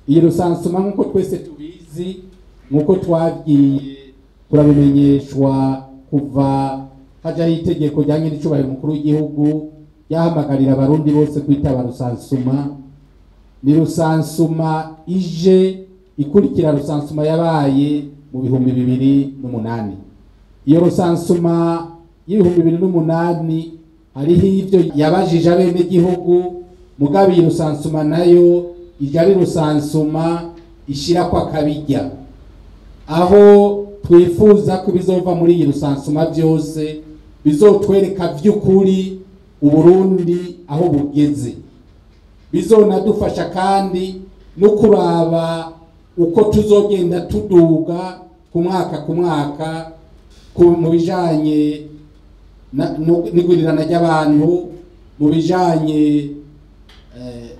iyi rusansuma nk'uko twese tubizi, nk'uko twagiye turabimenyeshwa kuva hajaho itegeko rya nyir'icyubahiro mukuru w'igihugu yahamagarira abarundi bose kwitaba rusansuma. Ni rusansuma ije ikurikira rusansuma yabaye mu 2008. Iyo rusansuma y'ibihumbi 2008 hariho ivyo yabajije abene gihugu, mugabe iyi rusansuma nayo ija ari rusansuma ishira kwa kabijya, aho twifuza ko bizova muri iyi rusansuma byose bizotwereka vy'ukuri Uburundi aho bugeze, bizonadufasha kandi no kuraba uko tuzogenda tuduga ku mwaka mu bijanye n'igurirana ry'abantu, mu bijanye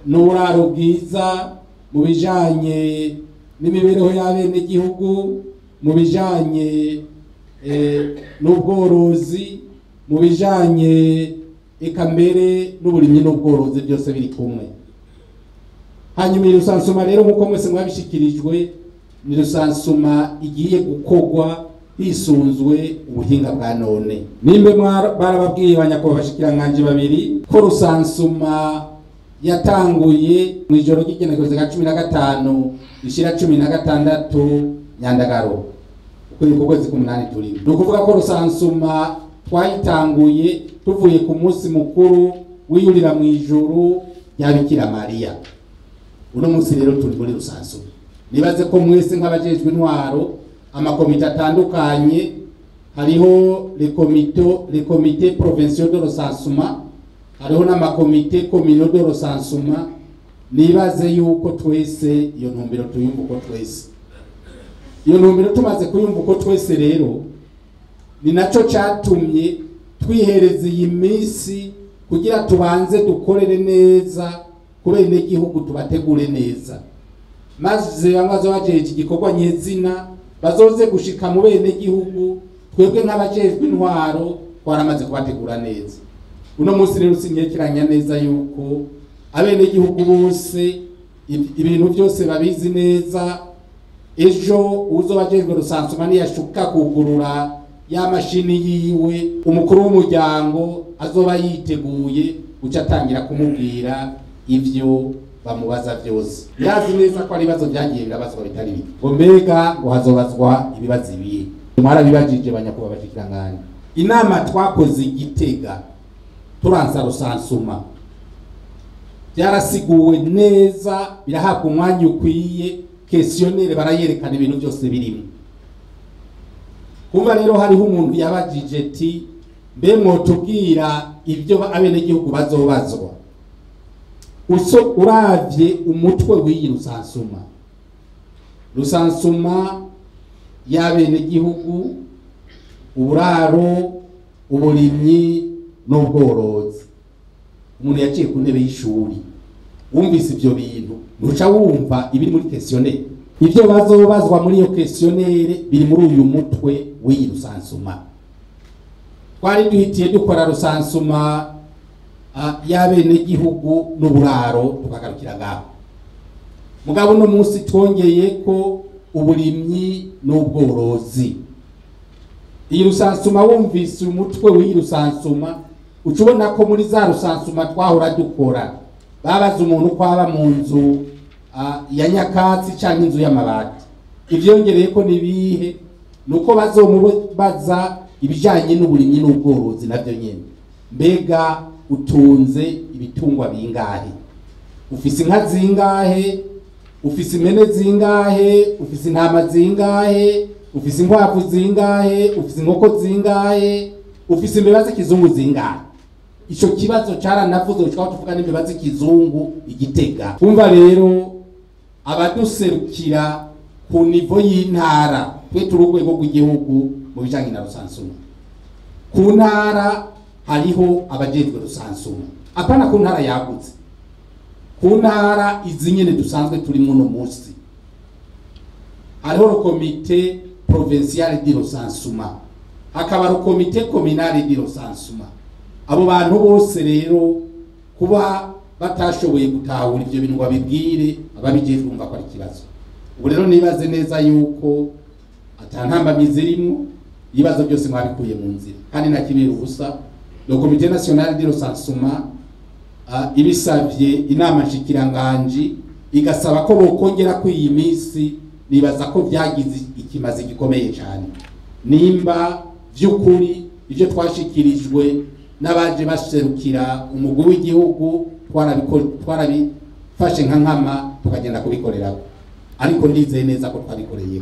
n'uburaro bwiza, mu bijanye n'imibereho y'abene gihugu, mu bijanye n'ubworozi, mu bijanye eka mbere n'uburimyi n'ubworozi, byose biri kumwe. Hanyuma iyi rusansuma rero nk'uko mwese mwabishikirijwe, ni rusansuma igiye gukorwa hisunzwe ubuhinga bwa none. Nimbe barababwiye banyakubahwa bashikiranganje babiri ko rusansuma yatanguye mu ijoro ry'igenekerezo rya 15 rishira 16 Nyandagaro ukwezi k'umunani turimo. Ni ukuvuga ko rusansuma twayitanguye tuvuye ku munsi mukuru wiyurira mu ijuru ya Bikira Mariya. Uno munsi rero turi muri rusansuma. Nibaze ko mwese nk'abajejwe intwaro, amakomite atandukanye, hariho les comités provinciaux de recensement, hariho n'amakomite communaux de recensement. Nibaze yuko twese iyo ntumbero tuyumva uko twese. Iyo ntumbero tumaze kuyumva uko twese rero, ni naco catumye twihereza iyi minsi kugira tubanze dukorere neza kubera n'igihugu tubategure neza, maze bamaze bajeje igikorwa nyezina bazoze gushika mu bene gihugu. Twebwe nk'abajejwe intwaro twaramaze kubategura neza. Uno munsi rero sinyekeranya neza yuko abene gihugu bose ibintu byose babizi neza. Ejo uzobajejwe rusansuma niyashuka kugurura ya mashini yiwe, umukuru w'umuryango azoba yiteguye uca atangira kumubwira ivyo bamubaza byose. Yazi neza ko ari ibibazo byagiye birabazwa bitari bike, ngo mbega ngo hazobazwa ibibazo ibihe. Mwarabibajije banyakubahwa bashikiranganje. Inama twakoze Gitega turansa rusansuma byarasiguwe neza, birahabwa umwanya ukwiye, questionnaire barayerekana ibintu byose birimo. Kumva rero hariho umuntu yabajije ati mbe mwotubwira ibyo abene gihugu bazobazwa. Uravye umutwe w'iyi rusansuma, rusansuma y'abene gihugu, uburaro, uburimyi n'ubworozi. Umuntu yaciye ku ntebe y'ishuri wumvise ibyo bintu, ntuca wumva ibiri muri questionnaire. Ibyo bazobazwa muri iyo questionnaire biri muri uyu mutwe w'iyi rusansuma. Twari duhitiye dukora rusansuma y'abene gihugu n'uburaro tukagarukira ngaho. Mugabo no munsi twongeye ko uburimyi n'ubworozi. Iyi rusansuma wumvise umutwe w'iyi rusansuma, ucubona ko muri za rusansuma twahora dukora babaza umuntu kwaba mu nzu ya nyakatsi cyangwa inzu y'amabati. Ivyongereye ko nibihe nuko bazomubaza ibijanye n'uburimyi n'ubworozi navyo nyene. Mbega utunze ibitungwa bingahe? Ufise inka zingahe? Ufise impene zingahe? Ufise intama zingahe? Ufise inkwavu zingahe? Ufise inkoko zingahe? Ufise imbeba z'ikizungu zingahe? Ico kibazo caranavuze ushaka tuvuga n'imbeba z'ikizungu Igitega. Kumva rero abaduserukira ku nivo y'intara, twe turugwego rw'igihugu mu bijanye na rusansuma. Ku ntara hariho abajejwe rusansuma, apana ku ntara yagutse, ku ntara izi nyene dusanzwe turi muno munsi. Hariho komite provinciale di recensement, hakaba komite communale di recensement. Abo bantu bose rero kuba batashoboye gutahura ivyo bintu babibwire ababijejwe umva ko ari ikibazo. Ubu rero nibaze neza yuko atantambamizi irimo, ibibazo byose mwabikuye mu nzira kandi nakibera ubusa. Le Comité national de recensement ibisavye inama nshikiranganje igasaba ko bokongera ku iyi minsi, nibaza ko byagize ikimaze gikomeye cyane. Nimba by'ukuri ivyo twashikirijwe n'abaje baserukira umugwi w'igihugu twarabifashe nka nkama tukagenda kubikorera, ariko ndizeye neza ko twabikoreye.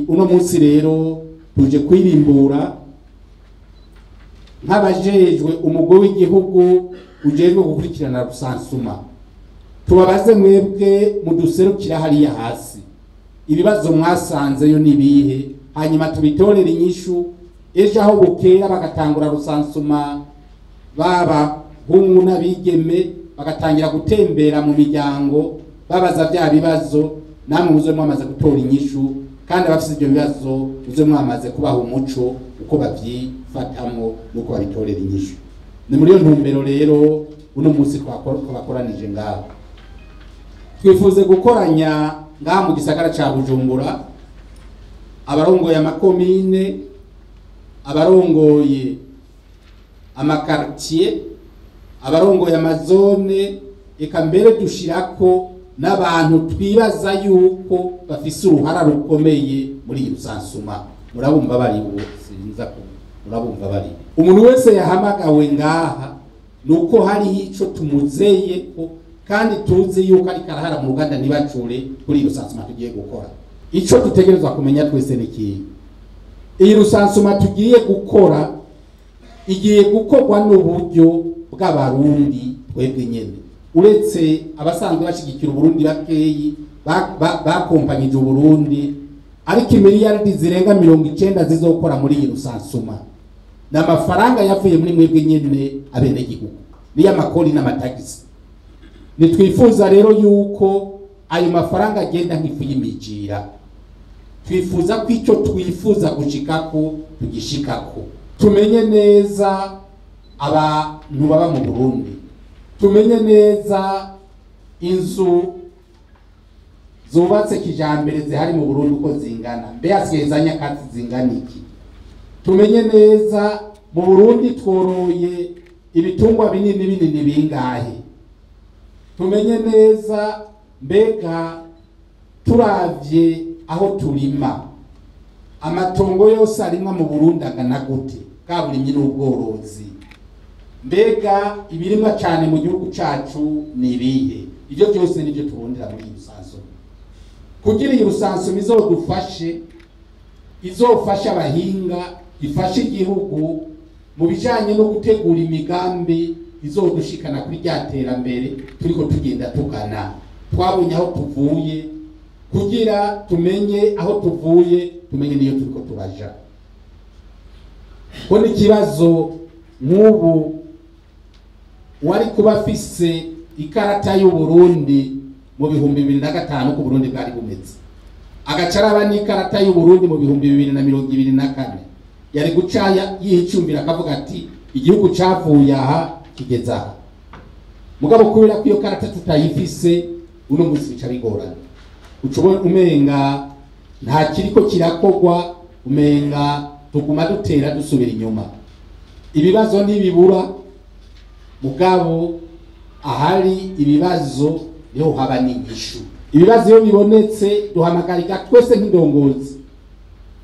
Uno munsi rero tuje kwirimbura nk'abajejwe umugwi w'igihugu ujejwe gukurikirana rusansuma. Tubabaze mwebwe muduserukira hariya hasi, ibibazo mwasanzeyo nibihe, hanyuma tubitorera inyishu. Ejo aho bukera bagatangura rusansuma, baba hungu n'abigeme bagatangira gutembera mu miryango babaza bya bibazo, namwe muze mwamaze gutora inyishu, kandi abafite ibyo bibazo muze mwamaze kubaha umuco uko babyifatamo nuko babitorera inyishu. Ni muri iyo ntumbero rero uno munsi twakoranije ngaho. Twifuze gukoranya ngaha mu gisagara ca Bujumbura abarongoye amakomine, abarongoye amakartier, abarongoye amazone, eka mbere dushirako n'abantu twibaza yuko bafise uruhara rukomeye muri iyi rusansuma. Murabumva bari sinza ko murabumva bari. Umuntu wese yahamagawe ngaha nuko hari ico tumuzeye ko, kandi tuzi yuko ari karahara mu Ruganda ntibacure kuri iyo rusansuma tugiye gukora. Ico dutegerezwa kumenya twese niki, iyi rusansuma tugiye gukora igiye gukorwa n'uburyo bw'abarundi twebwe nyene, uretse abasanzwe bashigikira Uburundi bakeyi bakompanyije Uburundi, ariko imiliyaridi zirenga 90 zizokora muri iyi rusansuma n'amafaranga yavuye muri mwebwe nyene abenegihugu niyo amakori n'amatagisi. Nitwifuza rero yuko ayo mafaranga agenda nk'ifu y'imijira. Twifuza ko icyo twifuza gushikako tugishikako. Tumenye neza abantu baba mu Burundi, tumenye neza inzu zubatse kijambere zihari mu Burundi uko zingana, mbe asigaye nyakatsi zingana iki. Tumenye neza mu Burundi tworoye ibitungwa binini bingahe. Tumenye neza mbega turavye aho turima amatongo yose arimwa mu Burundi agana gute, kaburimyi n'ubworozi, mbega ibirimwa cyane mu gihugu cacu nibihe. Ivyo byose nivyo turondera muri rusanso, kugira iyi rusanso izodufashe, izofasha abahinga, ifashe igihugu mu bijanye no gutegura imigambi izodushikana kuri ryaterambere turiko tugenda tugana. Twabonye aho tuvuye, kugira tumenye aho tuvuye, tumenye niyo turiko turaja. Ko n'ikibazo nk'ubu wari kuba afise ikarata y'u Burundi mu 2005 ku Burundi bwari bumeze, agacaraba n'ikarata y'u Burundi mu 2024, yari gucaya yihicumbira akavuga ati igihugu cavuye aha kigeze aha. Mugabo kubera ko iyo karata tutayifise uno munsi bica bigorana, ucubona umenga nta kiriko kirakogwa, umenga tuguma dutera dusubira inyuma. Ibibazo ntibibura, mugabo ahari ibibazo niho haba n'inyishu. Ibibazo iyo bibonetse duhamagarika twese nk'indongozi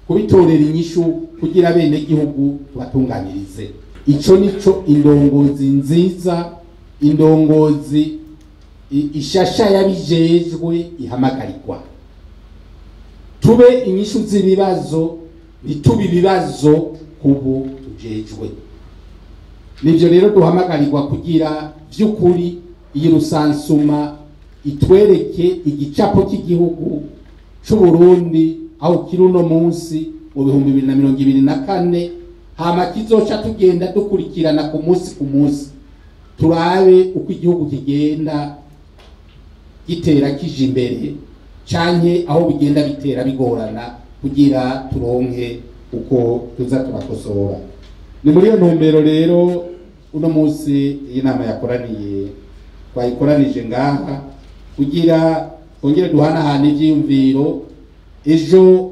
kubitorera inyishu kugira bene gihugu tubatunganyirize. Ico nico indongozi nziza, indongozi ishasha yabijejwe ihamagarirwa. Tube inyishu z'ibibazo, ntitube ibibazo kubo tujejwe. Nivyo rero duhamagarirwa kugira vy'ukuri iyi rusansuma itwereke igicapo cy'igihugu c'u Burundi aho kiri uno munsi mu 2024, hama kizoca tugenda dukurikirana ku munsi turabe uko igihugu kigenda gitera kije imbere canke aho bigenda bitera bigorana, kugira turonke uko tuza turakosora. Ni muri iyo ntumbero rero uno munsi iyi nama yakoraniye twayikoranije ngaha kugira kongere duhanahana ivyiyumviro ejo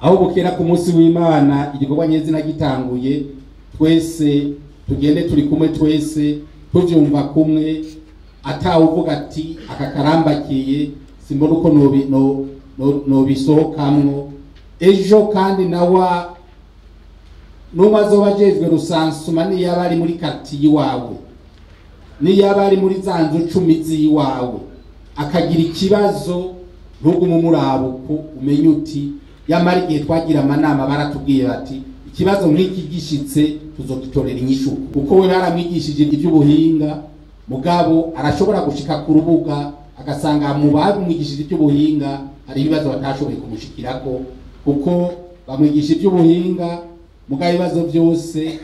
aho bukera ku munsi w'Imana igikorwa nyezina gitanguye twese tugende turi kumwe twese tuvyumva kumwe atawuvuga ati akakarambakiye simbona uko nobisohokamwo ejo kandi nawa numwe azoba ajejwe rusansuma niyaba ari muri quartier iwawe niyaba ari muri za nzu 10 ziwawe akagira ikibazo ntugume umurabuko umenye uti yamara igihe twagira amanama baratubwiye bati ikibazo nk'iki gishitse tuzogitorera inyishu kuko we baramwigishije iby'ubuhinga mugabo arashobora gushika ku rubuga agasanga mu bamwigishije iby'ubuhinga hari ibibazo batashoboye kumushikirako kuko bamwigisha iby'ubuhinga mugabo ibibazo byose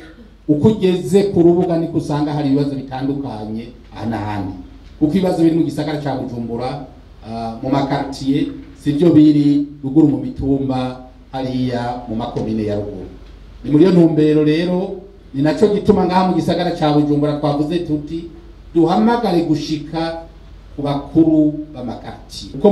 uko ugeze ku rubuga niko usanga hari ibibazo bitandukanye ahanahandi kuko ibibazo biri mu gisagara ca Bujumbura mu makartier sivyo biri ruguru mu mitumba hariya mu makomine ya ruguru. Ni muri yo ntumbero rero ni naco gituma ngaha mu gisagara ca Bujumbura twavuze tuti duhamagare gushika ku bakuru b'amakartier uko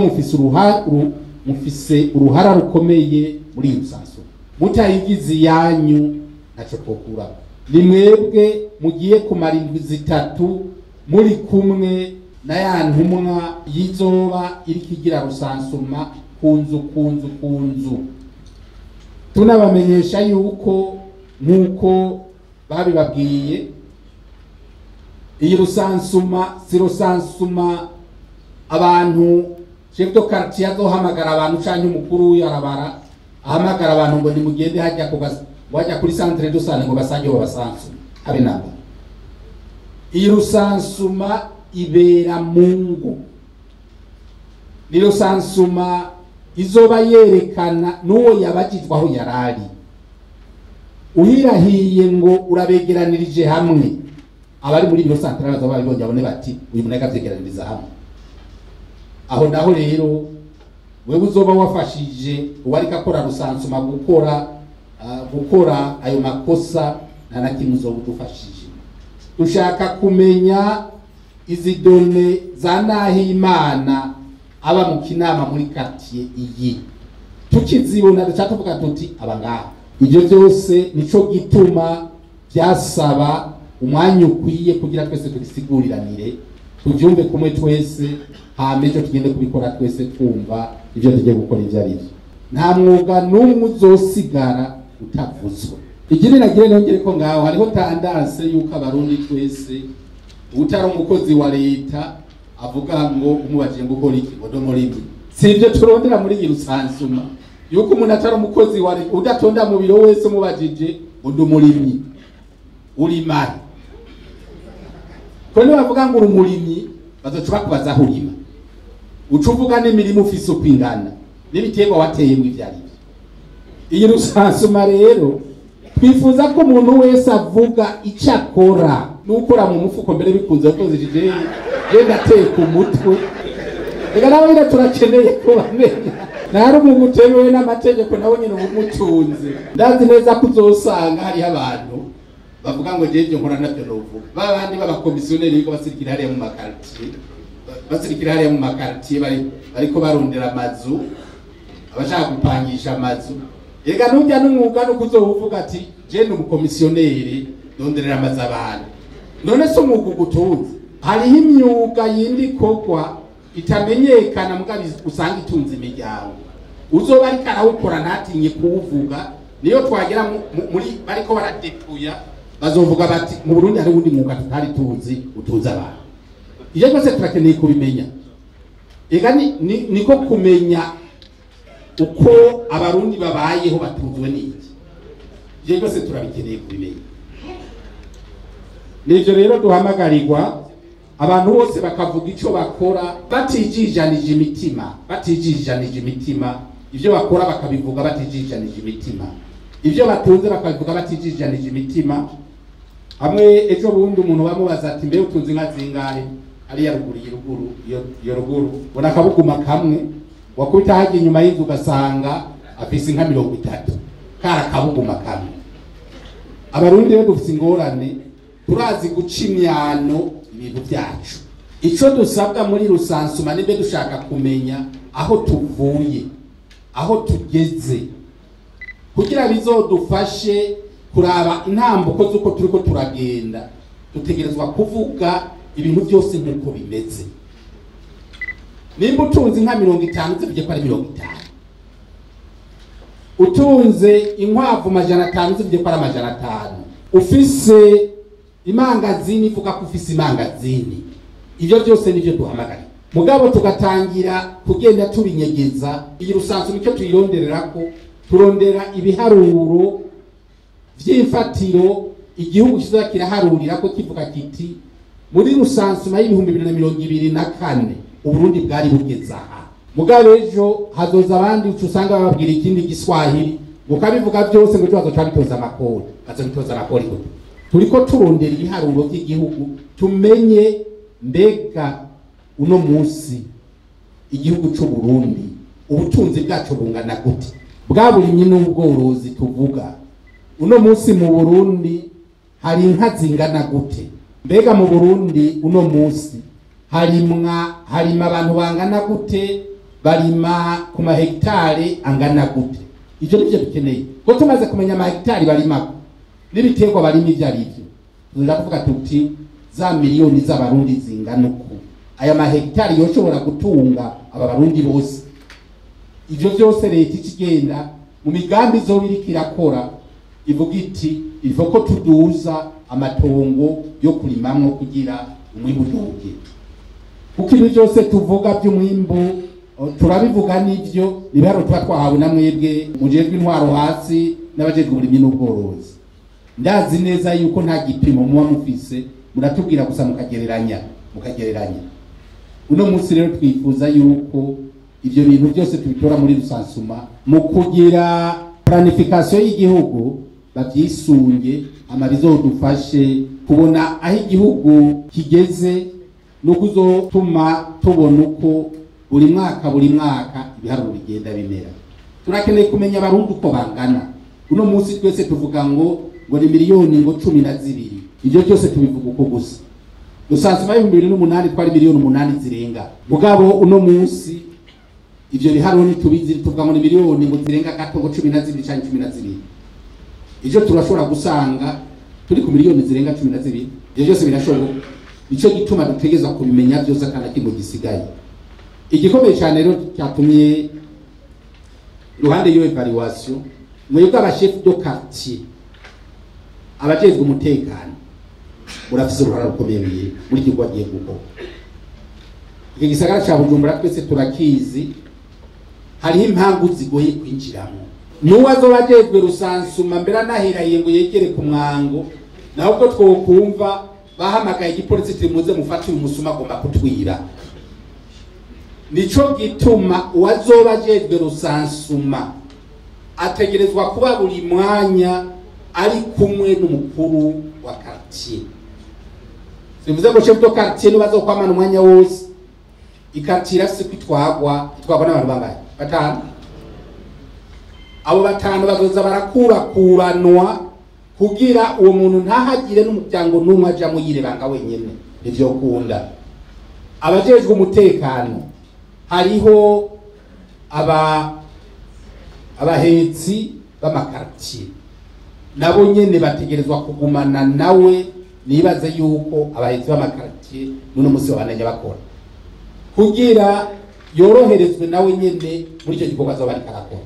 mufise uruhara rukomeye muri iyo sanso mutayigize yanyu naco twokura ni mwebwe mugiye kumara indwi zitatu muri kumwe na ya ntumwa yizoba irikigira rusansuma kunzu tunabamenyesha yuko nkuko babibabwiye iyi rusansuma si rusansuma abantu chef de quartier azohamagara abantu canke umukuru yarabara ahamagara abantu ngo nimugende hajya wajya kuri centre de santé ngo basange babasansuma habe namba iyi rusansuma ibera mungu ni rusansuma izoba yerekana n'uwo yabajijwe aho yarari uhirahiye ngo urabegeranirije hamwe abari muri biro centrale bazoba babibonye abone bati uyu munega vyegeraniriza hamwe aho naho rero wewe uzoba wafashije uwarika akora rusansuma gukora ayo makosa nta na kimwe uzoba udufashije dushaka kumenya izi done za Nahimana aba mu kinama muri quartier iyi tukizibona duca tuvuga tuti abangaha ivyo byose nico gituma byasaba umwanya ukwiye kugira twese tubisiguriranire tuvyumve kumwe twese hamejo tugende kubikora twese twumva ivyo tugiye gukora ivyo ari nta mwuga n'umwe uzosigara utavuzwe ikindi nagire nongere ko ngaho hariho tendance yuko abarundi twese utari umukozi wa leta avuga ngo umubaje ngo ukora iki ngo muri sivyo turondera muri iyi rusansuma yuko umuntu atari umukozi wa leta udatonda mu biro wese umubajije ngo umurimyi uri mari ko bavuga ngo umurimyi bazocuba kubaza aho urima ucuvuga n'imirimo ufise ukwingana n'ibitego wateye mu ivyari iyi rusansuma rero twifuza ko umuntu wese avuga icyo akora n'ukora mu mufuko mbere bikunze ko zije yenda ateye ku mutwe reka nawe ira turakeneye ko bamenya nari umuntu utemewe n'amategeko nawe nyine umutunze ndazi neza ko uzosanga hari abantu bavuga ngo jeje nkora nabyo novuga babandi b'abakomisiyoneri biko basirikira hariya mu makartier bariko barondera amazu abashaka gupangisha amazu ega nujya n'umwuga no kuzovuga ati je ni umukomisiyoneri donderera amazu abantu none so umwuga ugutunze hariho imyuga yindi kokwa itamenyekana mugabi usanga itunze imiryango uzoba ari karawukora ntatinye kuwuvuga niyo twagera muri bariko baradepuya bazovuga bati mu Burundi hari undi mwuga tutari tuzi utunze abantu iyo cyose turakeneye kubimenya ega niko kumenya uko abarundi babayeho batunzwe n'iki je cyose turabikeneye kubimenya nivyo rero duhamagarirwa abantu bose bakavuga ico bakora batijijanije imitima ivyo bakora bakabivuga batijijanije imitima ivyo batunze bakabivuga batijijanije imitima hamwe ejo bundi umuntu bamubaza ati mbe utunze inka zingahe ari ya ruguru bona akabuguma kamwe wakubita haje inyuma y'inzu ugasanga afise inka 30 kara kabuguma kamwe abarundi rero dufise ingorane turazi guca imyano ibintu byacu ico dusabwa muri rusansuma nibe dushaka kumenya aho tuvuye aho tugeze kugira bizodufashe kuraba intambuko z'uko turiko turagenda dutegerezwa kuvuga ibintu byose nk'uko bimeze. Nimba utunze nka 50 zivuge ko ari 50, utunze inkwavu 500 zivuge ko ari 500, ufise imangazini ivuga ko ufise imangazini. Ibyo byose nivyo duhamagara mugabo tugatangira kugenda tubinyegeza. Iyi rusanzwe nicyo tuyirondererako, turondera ibiharuro vy'imfatiro igihugu kizoza kiraharurira ko kivuga kiti muri rusansuma y'ibihumbi 2024 Uburundi bwari bugeze aha. Mugabo ejo hazoza abandi ucusanga bababwira ikindi giswahili mukabivuga byose ngo tubazoca bitoza amakori, bazobitoza amakori gute? Turiko turondera ibiharuro by'igihugu tumenye mbega uno munsi igihugu c'u Burundi ubutunzi bwacu bungana gute, bwa burimyi n'ubworozi tuvuga uno munsi mu Burundi hari inka zingana gute, mbega mu Burundi uno munsi harima abantu bangana gute, barima ku mahegitare angana gute. Ivyo nivyo bikeneye ko tumaze kumenya amahegitari barimako n'ibiterwa barima ivyo arivyo, turavuga tuti za miliyoni z'abarundi zingana uko aya mahegitari yoshobora gutunga aba barundi bose. Ivyo byose leta ikigenda mu migambi izobirika irakora ivuga iti ivo ko tuduza amatongo yo kurimamwo kugira umwimbu uduge, kuko ibi byose tuvuga by'umwimbu turabivuga n'ivyo nibiharo tuba twahawe na mwebwe mujejwe intwaro hasi n'abajejwe uburimyi n'ubworozi. Ndazi neza yuko nta gipimo muba mufise, muratubwira gusa mukagereranya. Uno munsi rero twifuza yuko ivyo bintu byose tubitora muri rusansuma mu kugira planification y'igihugu bavyisunge amabizodufashe kubona aho igihugu kigeze no kuzotuma tubona uko buri mwaka ibiharuro bigenda bimera. Turakeneye kumenya abarundi uko bangana. Uno munsi twese tuvuga ngo ni miliyoni 12. Ivyo byose tubivuga uko gusa. Rusansuma y'ibihumbi 2008 twari miliyoni 8 zirenga. Mugabo uno munsi ivyo biharuro nitubizi tuvuga ngo ni miliyoni ngo zirenga gato ngo 12 cyangwa 12. Ivyo turashobora gusanga turi ku miliyoni zirenga 12. Ivyo byose birashoboka. Ico gituma dutegeza kubimenya byose kandi kimwe gisigaye. Igikomeye cyane rero cyatumye ruhande yo evaluation mwebwe abachef de quartier abajejwe umutekano urafise uruhara rukomeye muri kigwa giye guko. Iki gisagara cha Bujumbura twese turakizi, hariho impamvu zigoye kwinjiramo. Nuwazo bajejwe rusansuma mbera nahiraye ngo yegere ku mwango, naho ubwo twokumva bahamagaye igipolisi timuze mufate umusuma agomba kutwira. Nico gituma uwazoba ajejwe rusansuma ategerezwa kuba buri mwanya ari kumwe n'umukuru wa quartier. Sivuze ngo chef de quartier nubazo kwamana umwanya wose. Ikartira se kwitwagwa n'abantu bangaye 5. Abo 5 bazoza barakurakuranwa kugira uwo muntu ntahagire n'umuryango n'umwe aja mu yirebanga wenyene. Ivyo kunda abajejwe umutekano hariho abahetsi b'amakartier nabo nyene bategerezwa kugumana nawe. Nibaze yuko abahetsi b'amakartier n'uno musi wabananya bakora kugira yoroherezwe nawe nyene muri icyo gikorwa zo bari karakora.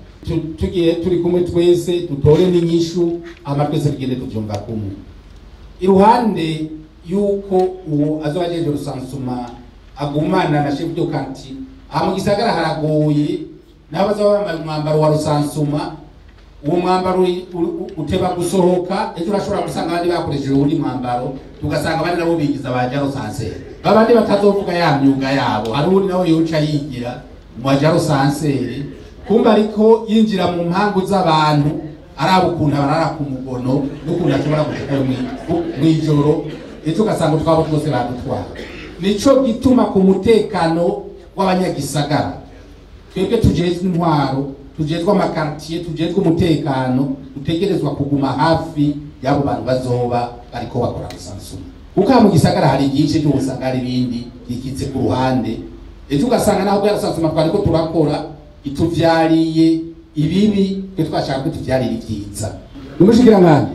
Tugiye turi kumwe twese tutore n'inyishu amatwese bigende tuvyumva kumwe. Iruhande yuko uwo azobajeje rusansuma agumana na chef de quartier mu gisagara haragoye n'abaza bambaye umwambaro wa rusansuma. Uwo mwambaro uteba gusohoka, ejo urashobora gusanga abandi bakoresheje uwundi mwambaro tugasanga abandi nabo bigiza baja rusansere, babandi batazovuga ya myuga yabo. Hari uwundi nawe yoca yigira mu baja rusansere kumba ariko yinjira mu mpangu z'abantu araba ukuntu barara ku mugono n'ukuntu ashobora gushikayo mw'ijoro, ejo ugasanga twabo twose badutwara. Nico gituma ku mutekano w'abanyagisagara twebwe tujejwe intwaro, tujejwe amakartier, tujejwe umutekano, dutegerezwa kuguma hafi y'abo bantu bazoba bariko bakora rusansuma. Kuko mu gisagara hari byinshi cy'ubusagara ibindi yikitse ku ruhande ejo ugasanga naho bwarasansuma twariko turakora ituvyariye ibibi twe twashaka ko tuvyarira ivyiza numushikira nkande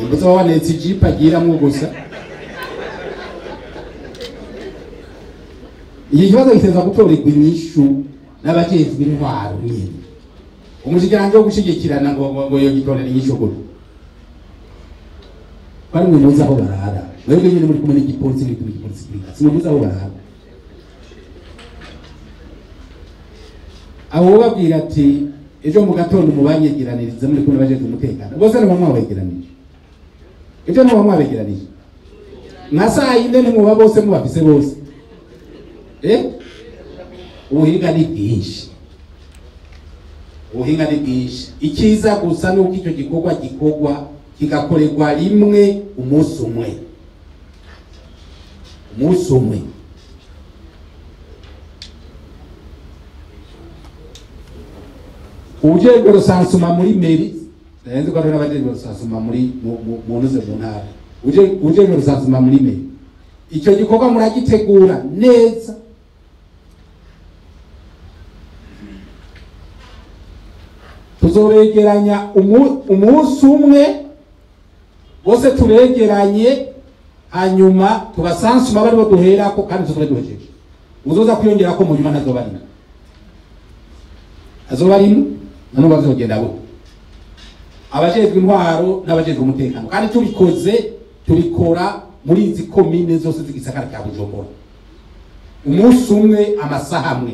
imbuto wabanetse ijipa agiramwo gusa iki kibazo giteza gutorerwa inyishu n'abajejwe intwaro nyene umushikiranje wo gushigikirana ngo yo gitorera inyishu gute bari mu muza aho barara mwebwe nyine muri kumwe n'igipolisi simubuza aho barara abo babwira ati ejo mu gatondo mubanyegeraniriza muri kumwe baje umutekano bose ni bamwe babegeranije ejo ni bamwe babegeranije nka saa yine ntimuba bose mubafise bose ubuhinga ni bwinshi ubuhinga ni bwinshi ikiza gusa nuko icyo gikorwa kigakorerwa rimwe umunsi umwe ujejwe rusansuma muri meri narenze ko ari n'abajejwe rusansuma muri munuze mu ntara ujejwe rusansuma muri meri icyo gikorwa muragitegura neza tuzobegeranya umunsi umwe bose turegeranye hanyuma tubasansuma bari bo duherako kandi tuzobe duhejeje uzoza kwiyongera ko mu nyuma azoba arimo none bazogenda bo abajejwe intwaro n'abajejwe umutekano kandi tubikora muri izi komine zose z'igisagara cya Bujumbura umunsi umwe amasaha amwe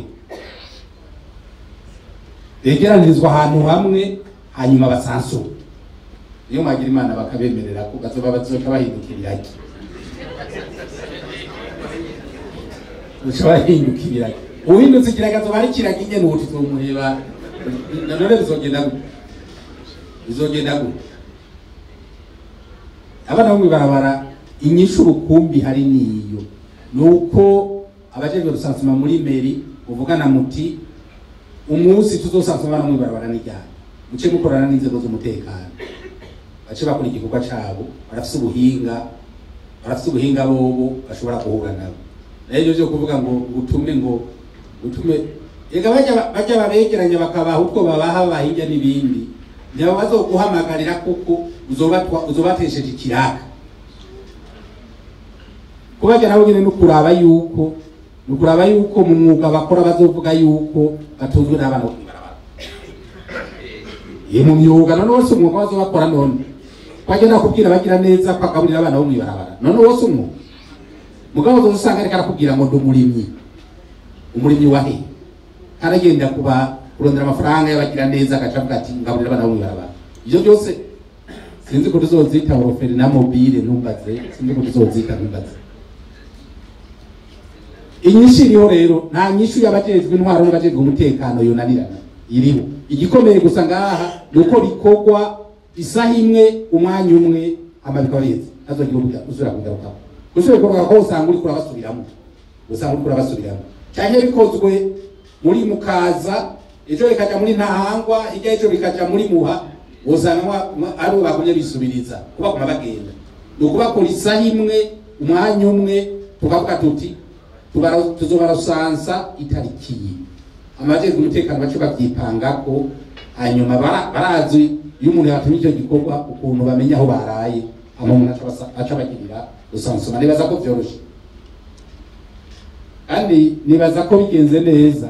begeranirizwa ahantu hamwe hanyuma basansura iyo mwagira Imana bakabemerera ko bazoka bahindukira iki bahindukira uhindutse kiragazo bari kiraga ingene uti tumuheba none bizogenda gute abana bo barabara inyishu rukumbi hari niyo nuko abajejwe rusansuma muri meri uvugana muti umunsi tuzosansuma bana barabara n'ijyana muce mukorana n'inzego z'umutekano bace bakora igikorwa cabo barafise ubuhinga bobo bashobora guhura nabo rero byo kuvuga ngo utume ega bajya babegeranya bakabaha uko babaha bahinja n'ibindi nabo bazoguhamagarira kuko uzobatesheje ikiraka kubajya nabo nyine nukuraba yuko mu mwuga bakora bazovuga yuko batuzwe n'abana bo kwibarabara mu myuga none wose umwuga bazobakora none bagenda kubwira bagira neza kwagaburira abana bo mwibarabara none wose umwuga mugabo uzosanga ariko arakubwira ngo umurimyi wahe aragenda kuba kurondera amafaranga y'abagira neza agacavuga ati ngaburira abana bo mwibarabara ibyo byose sinzi ko tuzozita oroferi na mobile numbaze sinzi ko tuzozita numbaze inyishu iriho rero nta nyishu y'abajejwe intwaro n'abajejwe umutekano yonanirana iriho igikomeye gusa ngaha nuko bikorwa isaha imwe umwanya umwe amabikaba yeze azogira uzura kugaruka gusubira kugaruka ko usanga uri kurabasubiramo cyane bikozwe muri Mukaza ejo bikaja muri Ntahangwa hirya ejo bikaja muri Muha usanga ari bagumye bisubiriza kuba kuma bagenda nukubakora isaha imwe umwanya umwe tukavuga tuti tuzobarasansa itarikiye amajejwe umutekano bacu bavyipangako hanyuma barazi iyo umuntu yatumye icyo gikorwa ukuntu bamenya aho baraye umuntu aca bagirira rusansuma nibaza ko vyoroshe kandi nibaza ko bigenze neza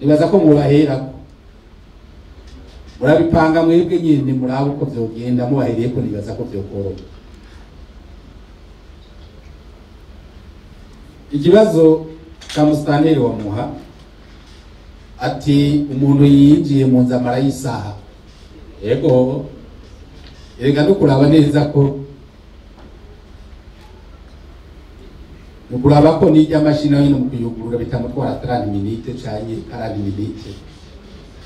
nibaza ko mubaherako murabipanga mwebwe nyine muraba uko vyogenda mubahereye ko nibaza ko vyokoroha ikibazo ka musitanteri wa Muha ati umuntu yinjiye mu nzamara y'isaha yego erega nukuraba neza ko nukuraba ko n'ijya mashini nyine mu kuyugurura bitamutwara 30 minutes canke 40 minutes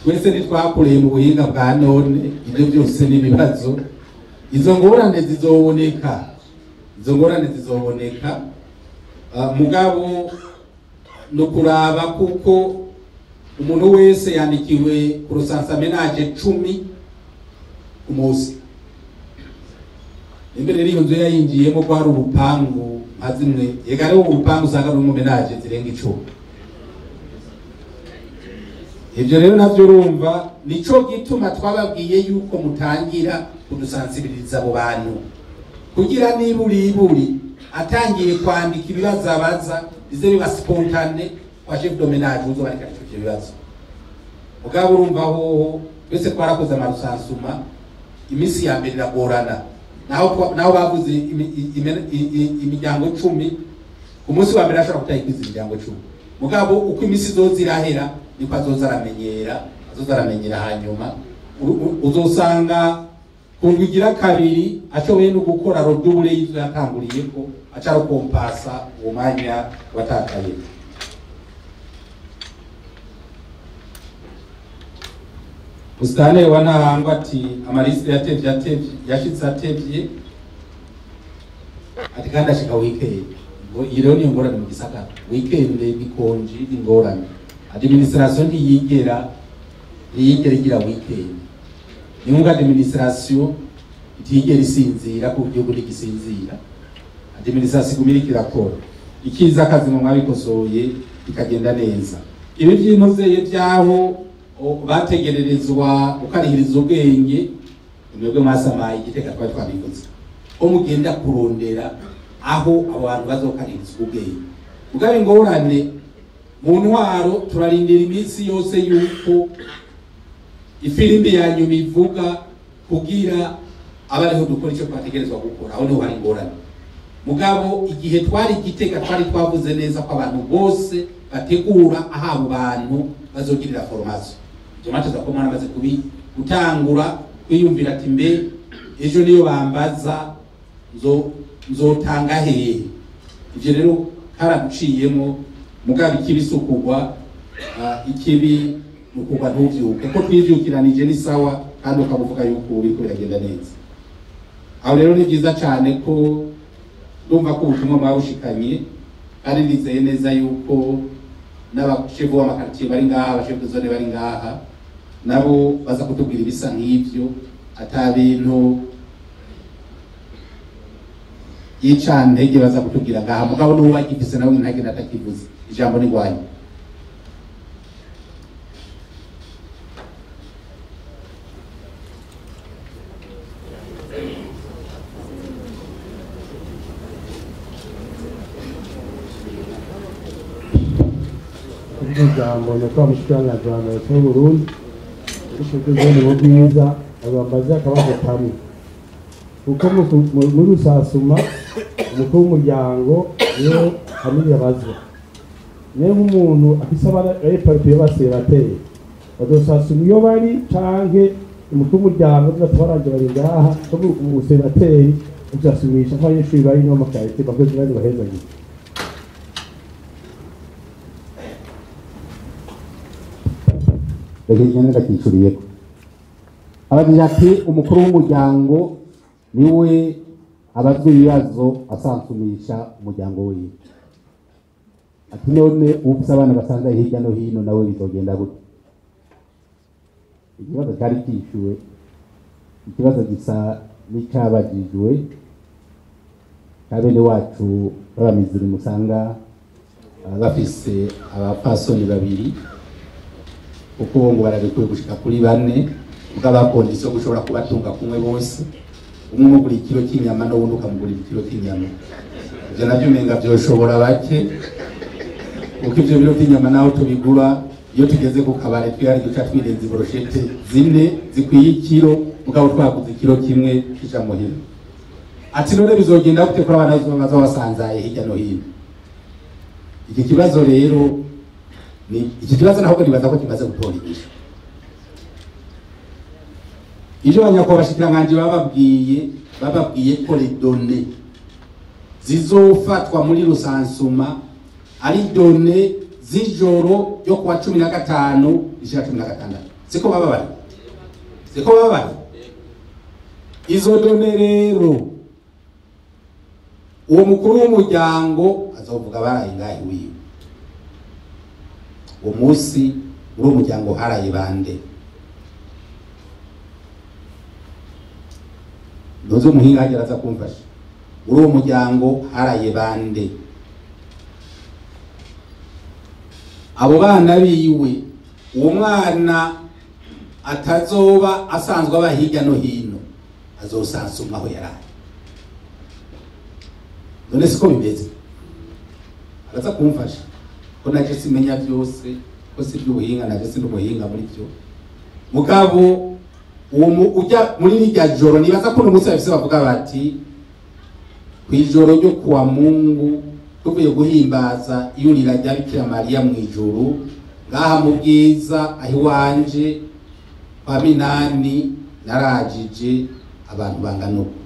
twese nitwakureye mu buhinga bwa none ibyo byose n'ibibazo izo ngorane zizoboneka mugabo nukuraba kuko umuntu wese yandikiwe ku rusansamenaje 10 umusi imbere rero nzo yayinjiyemo kwa rupangu mazimwe yega rero urupangu usanga rurimo menaje zirenga 10. Ibyo rero navyo urumva nico gituma twababwiye yuko mutangira kudusansibiriza abo bantu kugira niburi atangiye kwandika ibibazo abaza bize biba spontane kwa chef domenage uzo barika icyo bibazo. Mugabo urumva ho bese twarakoze amarusansuma imisi ya mbere iragorana naho bavuze imiryango 10 ku munsi wa mbere ashobora kutayikiza imiryango 10. Mugabo uko imisi zozirahera niko azozaramenyera hanyuma uzosanga kungigira kabiri ashoboye no gukora rodubure y'ivyo yatanguriye ko acaro kompasa uwo mwanya watakaye. Ustane wanahangwa ati amalisi yatevye yashitse atevye ati kandi ashika weekend ngo irero ni ngorane mu gisaka weekend bikonji ingorane administration ntiyigera igira weekend niunga administration itigera isinzira ku gihugu n'igisinzira administration igumira kora ikiza akazi mu mwabikosoye ikagenda neza ibi by'inozeye byaho bategererezwa ukarihiriza ubwenge mwebwe mwasamaye igiteka twabikoze mugenda kurondera aho abantu bazokarihiriza ubwenge ugabe ngorane mu ntwaro turarindira iminsi yose yuko ifirimbi yanyu bivuga kugira abariho dukora icyo twategerezwa gukora aho niho hari ngorane. Mugabo igihe twari igiteka twari twavuze neza ko abantu bose bategura aho abo bantu bazogirira formation. Tomate za komana maze gutangura kwiyumvira ati mbe ejo niyo bambaza nzotanga hehe. Ivyo rero karaguciyemo mugabo ikibisukugwa ikibi ukugwa ntuvyuke ko twivyukiranije ni sawa kandi ukavuga yuko uri ko biragenda neza. Aho rero ni byiza cyane ko ndumva ko ubutumwa bwabushikanye kandi nizeye neza yuko n'abashefu b'amakartier bari ngaha abashefu zone bari ngaha nabo baza kutubwira ibisa nk'ivyo atabintu y'icantege baza kutubwira ngaha mugabo n'uwo bagifise nawe ntagenda atakivuze ijambo ni rwanyu. Ijambo nyakwa mushikana Rwanda y'u Burundi ishobora kugenda mu bwiza abambaza akabazo kamwe uko muri usasuma umukuru w'umuryango yo hamwe yabazo niyo umuntu afise abana parti y'abaserateri badosasuma iyo bari canke umukuru w'umuryango tuzatoranje bari ngaha ko umuserateri uzasumisha abanyeshuri bari no makarite bakoze bari baheza gihe. Bagenda bakicuriyeko abagira ati umukuru w'umuryango niwe abazwe ibibazo asansumisha umuryango wiwe ati none ufise abana basanze hirya no hino nawe bizogenda gute. Ikibazo cyari kishuwe ikibazo gisa n'icabajijwe kabene wacu babamizuri musanga bafise abapasoni babiri uko ngo barabikuye gushika kuri 4 bw'abakondisiyo gushobora kubatunga kumwe bose umwe mugura ikiro cy'inyama no wundi ukamugura ikiro cy'inyama. Ivyo navyo menga byoshobora bake uko ivyo biro by'inyama naho tubigura iyo tugeze ku kabare twari duca twirenza brochette 4 zikwiye ikiro mugabo twaguze ikiro kimwe kisha muhira. Ati none bizogenda gute kuri abana bazabasanzaye hirya no hino. Iki kibazo rero ni iki kibazo naho nibaza ko kimaze gutora igisho. Ijo banyako bashikiranganje bababwiye ko les données zizofatwa muri rusansuma ari données z'ijoro yo kwa 15 ishira 16. Siko babari izo données rero uwo mukuru w'umuryango azovuga baraye ngahe wiwe uwo munsi uri umuryango haraye bande ndozo muhinga ageraza kumfasha muri uwo muryango haraye bande, abo bana biwe uwo mwana atazoba asanzwe aba hirya no hino azosansuma aho yaraye. None siko bimeze, araza kumfasha ko naje simenya byose, ko si by'ubuhinga naje si n'ubuhinga muri byo. Mugabo uwo ujya muri rya joro nibaza ko n'umunsi bafise bavuga bati kwijoro ryo kuwa Mungu tuvuye guhimbaza iyurira rya Bikira Mariya mu ijuru ngaha mu bwiza aho wanje kwa Minani narajije abantu bangana uko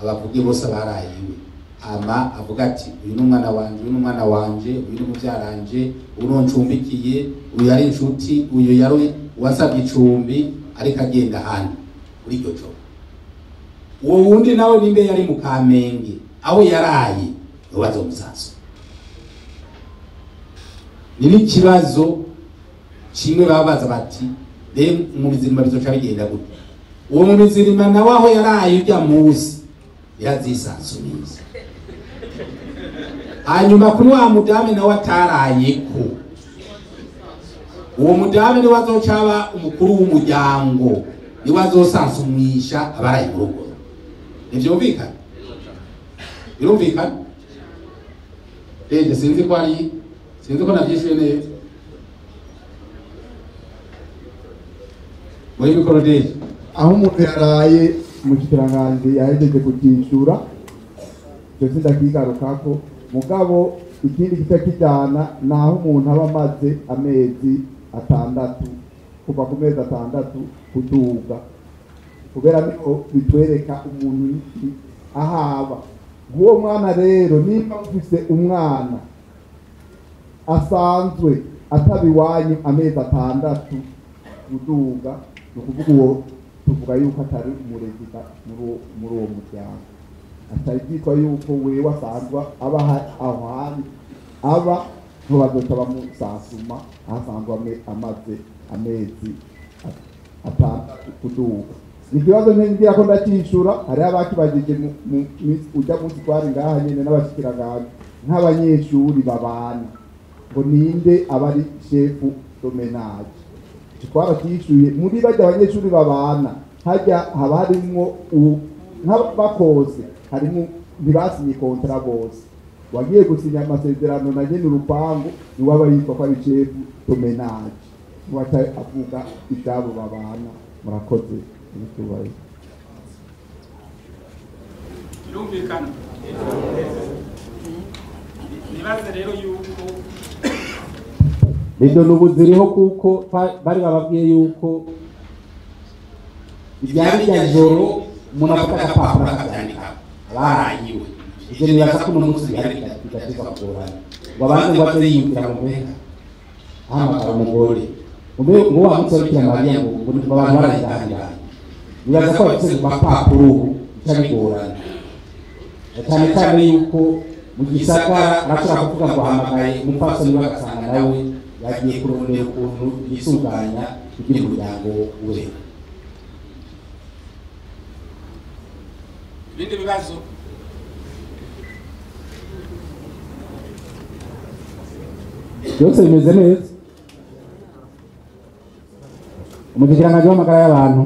abavuge bose barayiwe, ama avuga ati uyu n'umwana wanje, uyu n'umwana wanje, uyu n'umubyaranje, uyu ncumbikiye, uyu ari inshuti, uyu yari wasabye icumbi ariko agenda hano muri iryo joro. Uwo wundi nawe nimbe yari mu Kamenge aho yaraye ubazo musaso. Nini kibazo kimwe babaza bati be mu bizima bizoca bigenda gute? Uwo mu bizima nawe aho yaraye ujya musi yazisansumiza. Hanyuma kuri wa mudame nawe ataraye ko uwo mudame ni wazocaba umukuru w'umuryango, ni wazosansumisha abaraye mu rugo. Nivyo bumvikana? Birumvikana? Sinzi ko navyishuye neza. Mwe mikoro deje. Aho umuntu yaraye mu kiranganzi yahejeje kutishura, cyo sindakigarukako. Mugabo ikindi kitakijana naho umuntu aba amaze amezi 6 kuva ku mezi 6 kuduga, kubera niko bitwereka umuntu ahaba. Uwo mwana rero nimba ufise umwana asanzwe atabiwanyu amezi 6 kuduga, no kuvuga uwo tuvuga yuko atari umurezi muri uwo muryango, atari byitwa yuko we wasanzwe aba aho hantu aba ntubazoca bamusasuma ahasanzwe amaze amezi 6 kuduga. Ikibazo ngira ko ndakishura hari abakibagije ujya munsi twari ngaha nyene n'abashikiranganje nk'abanyeshuri babana ngo ninde abari chefu domenage. Twabakishuye muri bajya abanyeshuri babana hajya haba harimwo nk'abakoze harimo ntibasinye kontra bose, wagiye gusinya amasezerano na nyene urupangu ni waba yitwa ko ari chefu domenage, wata avuga ibyabo babana. Murakoze. Birumvikana. Nibaze rero yuko Bido n'ubuziriho kuko bari bababwiye yuko ibyari bya joro umuntu afata agapapuro akabyandika barayiwe. Ibyo nibaza ko n'umunsi bihari bigateza kugorana. Wabanze ngo aze yiyumvira ngo mbega ahamagara umugore ngo wa munsi wa Bikira Mariya ngo abantu barayiganira. Nibaza ko bafite agapapuro cyabigorana cyane cyane yuko mu gisagara arashobora kuvuga ngo ahamagaye umupfasoni bagasanga nawe yagiye kurondera ukuntu yisuganya kugira umuryango ube. Ibindi bibazo byose bimeze neza. Umushikiranganje w'amagara y'abantu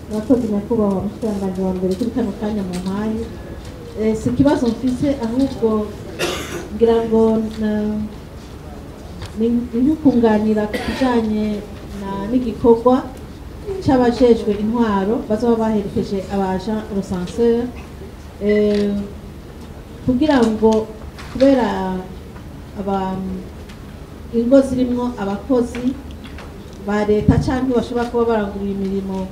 Murakoze nyakubahwa mushikiranganji wa mbere kuri kano kanya mu mpaye. Si ikibazo mfise ahubwo ngira ngo ni nkukunganira ku kijanye n'igikorwa c'abajejwe intwaro bazoba baherekeje abaja recenseur kugira ngo kubera ingo zirimwo abakozi ba leta canke bashobora kuba barangurira imirimo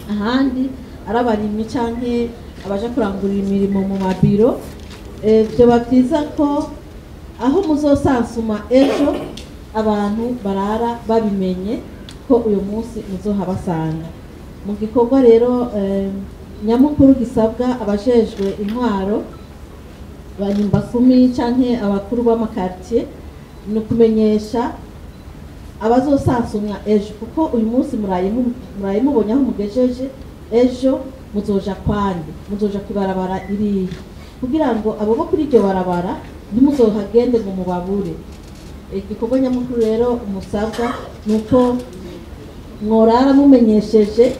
ahandi ari abarimyi canke abaja kurangurira imirimo mu mabiro, vyoba vyiza ko aho muzosansuma ejo abantu barara babimenye ko uyu munsi muzohabasanga. Mu gikorwa rero nyamukuru gisabwa abajejwe intwaro banyumba kumi canke abakuru b'amakartier ni ukumenyesha abazosansumwa ejo, kuko uyu munsi muraye mubonye aho mugejeje, ejo muzoja kwande, muzoja kwibarabara iriya, kugira ngo abo bo kuri iryo barabara ntimuzohagende ngo mubabure. Igikorwa nyamukuru rero umusabwa nuko mworara mumenyesheje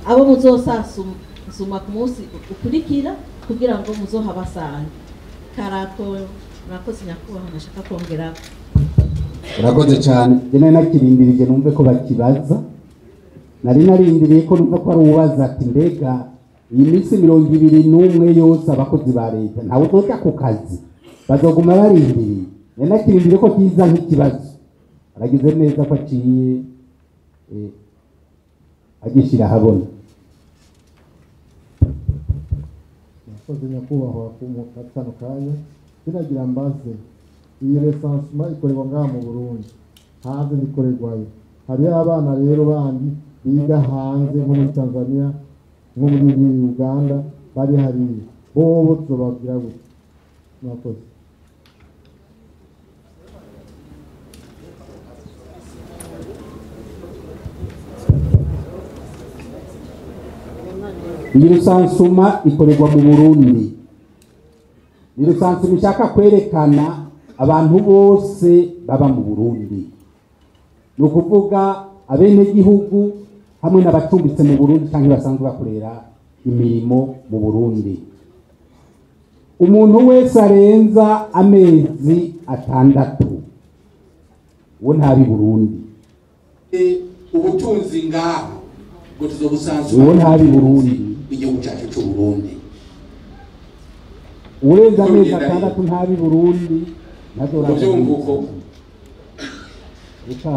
abo muzosansuma ku munsi ukurikira kugira ngo muzohabasange. Karako murakoze nyakubahwa, nashaka kongera. urakoze cyane. Jene nakirindirije numve ko bakibaza, nari narindiriye ko numva ko ari ubaza ati mbega iyi minsi 21 yose abakozi ba leta ntawe utoka ku kazi bazoguma barindiriye. Nari nakirindiriye ko kiza nk'ikibazo, aragize neza ko aciye agishira habona. Murakoze nyakubahwa kano kanya. Kiragira mbaze, iyi recensement ikorerwa ngaha mu Burundi, hanze nikorerwayo. Hariho abana rero bandi biga hanze nko muri Tanzania, nko muri Uganda, bari hariya, bobo tuzobabwira gute? Murakoze. Iyi rusansuma ikorerwa mu Burundi. Iyi rusansuma ishaka kwerekana abantu bose baba mu Burundi, ni ukuvuga abenegihugu hamwe n'abacumbitse mu Burundi cyangwa basanzwe bakorera imirimo mu Burundi. Umuntu wese arenza amezi 6 uwo ntabi Burundi. ubutunzi ngaho ngo tuzobusansuma uwo ntabi Burundi, igihugu cyacu cy'u Burundi. urenza amezi 6 ntabi Burundi uko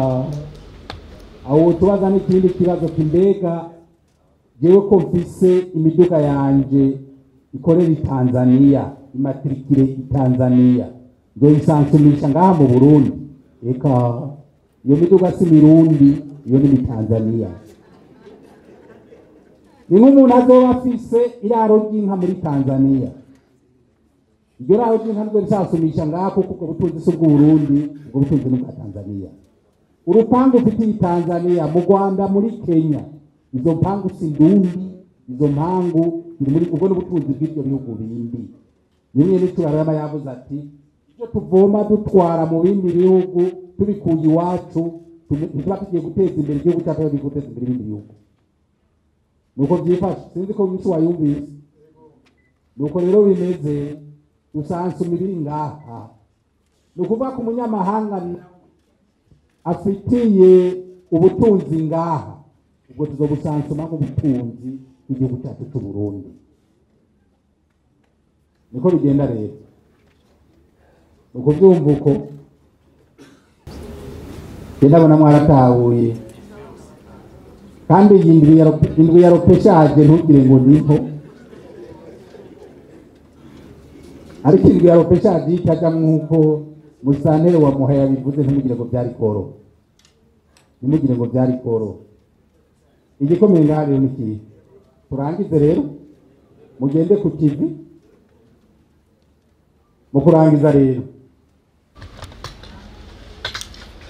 aho tubaza n'ikindi kibazo kimbega jewe ko mfise imiduga yanje ikorera i Tanzania, imatrikire i Tanzania, ngo insansumisha ngaha mu Burundi. Eka iyo miduga si Mirundi, iyo ni Tanzania. Ni nk'umuntu azoba afise iraro ry'inka muri Tanzania, iryo raro ry'inka nirwo risasumisha ngaha kuko ubwo butunzi si ubw'u Burundi, ubwo butunzi ni ubwa Tanzania. Urupangu ufite i Tanzania, mu Rwanda, muri Kenya, izo mpangu si ndundi, izo mpangu ziri muri ubwo n'ubutunzi bw'ibyo bihugu bindi. Nimwe n'icurarama yavuze ati ibyo tuvoma dutwara mu bindi bihugu tubikuye iwacu tuba tugiye guteza imbere igihugu cyacu, tugiye guteza imbere ibindi bihugu. Nuko byifashe, sinzi ko mwisi wayumvise. Nuko rero bimeze, dusansuma ibiri ngaha. Ni ukuvuga ko umunyamahanga afitiye ubutunzi ngaha, ubwo tuzobusansuma nk'ubutunzi bw'igihugu cyacu cy'u Burundi. Niko bigenda rero. Nuko byumva uko ndabona mwaratahuye. Kandi indwi ya ropeshaje ntugire ngo niho, ariko indwi ya ropeshaje ikaja nk'uko Musanteri wa Muhaya bivuze, ntimugire ngo byari koro, ntimugire ngo byari koro. Igikomeye ngaha rero ni kihe? Turangize rero, mugende ku kivi. Mu kurangiza rero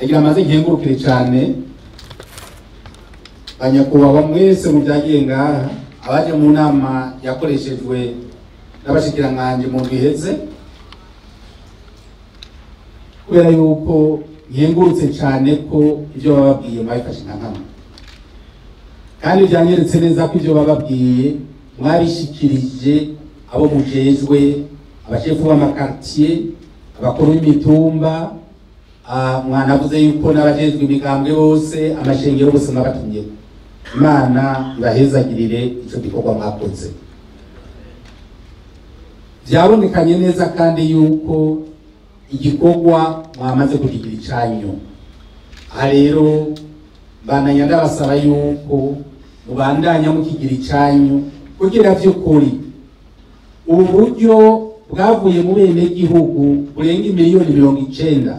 agira amaze nkengurukire cyane banyakubahwa mwese mu byagiye ngaha, abaje mu nama yakoreshejwe n'abashikiranganje mu biheze, kubera yuko nkengurutse cyane ko ibyo bababwiye mwabifashe nka nkama, kandi byanyeretse neza ko ibyo bababwiye mwabishikirije abo mujejwe, abashefu b'amakartier, abakuru b'imitumba, mwanavuze yuko n'abajejwe imigambwe bose, amashengero bose mwabatumye. Imana ibahezagirire icyo gikorwa mwakoze. Byabonekanye neza kandi yuko igikorwa mwamaze kukigira icyanyu. Aha rero bananya ndabasaba yuko mubandanya mukigira icyanyu kugira by'ukuri ubu buryo bwavuye mu bene gihugu burenga miliyoni 90,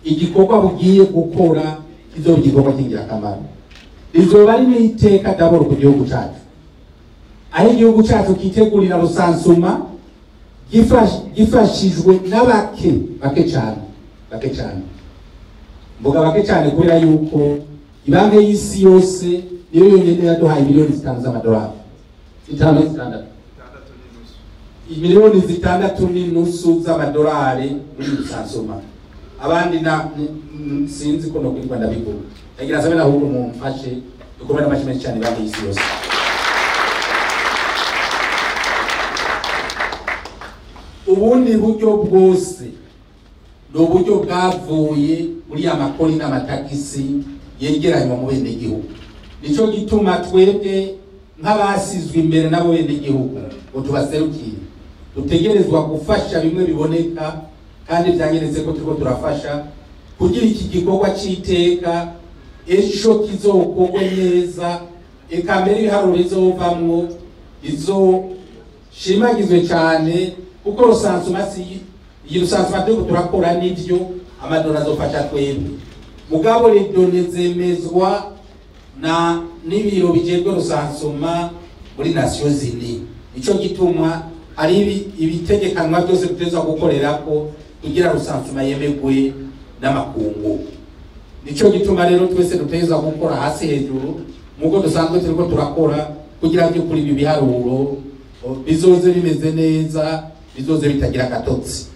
igikorwa bugiye gukora kizoba igikorwa cy'ingirakamaro. Rizoba ari n'iteka daboro ku gihugu cyacu, aho igihugu cyacu kitegurira rusansuma gifashijwe bake cyane mvuga bake cyane kubera yuko ibanki y'isi yose niyo yonyine yaduhaye miliyoni 5 z'amadolari 6 miliyoni 6.5 z'amadolari muri Rusansuma. Abandi sinzi ko no kwitwa ndabivuga ndagira sabe na ahubwo mumfashe dukomera amashimwe cyane ibanki y'isi yose. Ubundi buryo bwose no buryo bwavuye muri amakori n'amatagisi yegeranywa mu bene gihugu. Nico gituma twebwe nk'abasizwe imbere nabo bene gihugu ngo tubaserukire dutegerezwa gufasha bimwe biboneka kandi byangeretse ko turiko turafasha kugira iki gikorwa cy'iteka ejo kizokorwe neza eka mbere ibiharuro bizovamwo izo shimagizwe cyane kuko Rusansuma iyi Rusansuma turiko turakora n'ivyo amadona azofasha twebwe mugabo redone zemezwa na n'ibiro bijejwe Rusansuma muri Nations Unies. Ico gituma ari ibitegekanwa byose bitezwa gukorera ko kugira Rusansuma yemegwe n'amakungu. Nico gituma rero twese dutezwa gukora hasi hejuru mugo dusanzwe turiko turakora kugira ngo kuri ibi biharuro bizoze bimeze neza bizoze bitagira gatotsi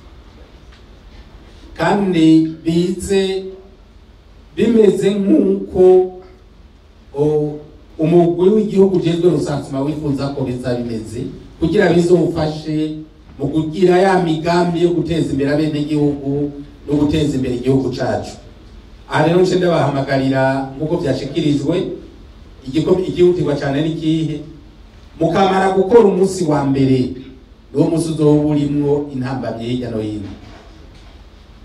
kandi bize bimeze nk'uko umugwi w'igihugu jejwe Rusansuma wifuza ko biza bimeze kugira bizofashe mu kugira ya migambi yo guteza imbere abene gihugu no guteza imbere igihugu cacu. Aha rero nce ndabahamagarira nk'uko byashikirijwe igihutirwa cyane n'ikihe mukamara gukora umunsi wa mbere niwo munsi uzoba urimwo intambamye hirya no hino.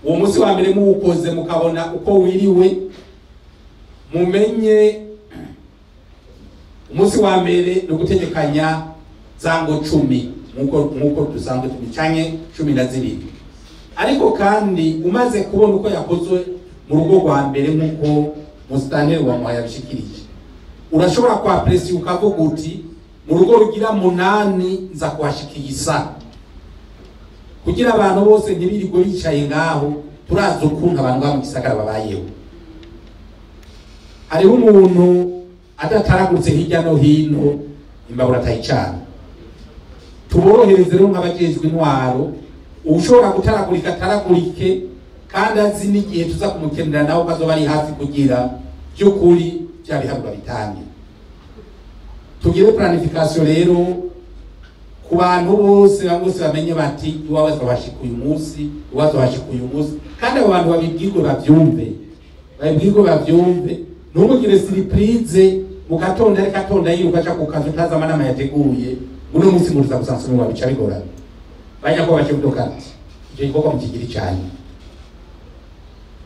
Uwo munsi wa mbere muwukoze mukabona uko wiriwe mumenye umunsi wa mbere no gutegekanya zango 10 nkuko dusanzwe tumicanye 12 ariko kandi umaze kubona uko yakozwe mu rugo rwa mbere nkuko mustaneri wa mwaya bishikirije urashobora kwa presi ukavuga uti mu rugo rugira 8 nza kwashikiyisa kugira abantu bose ntibirirwe bicaye ngaho turazi ukuntu abantu ba mu gisagara babayeho. Hariho umuntu adataragutse hirya no hino imbabura atayicana tuborohereze rero nk'abajejwe intwaro ushobora gutaragurika taragurike kandi azi n'igihe tuza kumukenera nawe kazoba ari hafi kugira by'ukuri bya biharuro bitange. Tugire planification rero ku bantu bose bamenye bati iwawe twabashika uyu munsi kandi abo bantu babibwirwe bavyumve numugire surprise mukatonda yiruka aca ku kazi utaza amanama yateguye uno munsi muruza Rusansuma wabica bigorana banya ko bace kudokati icyo gikorwa mukigiri cyane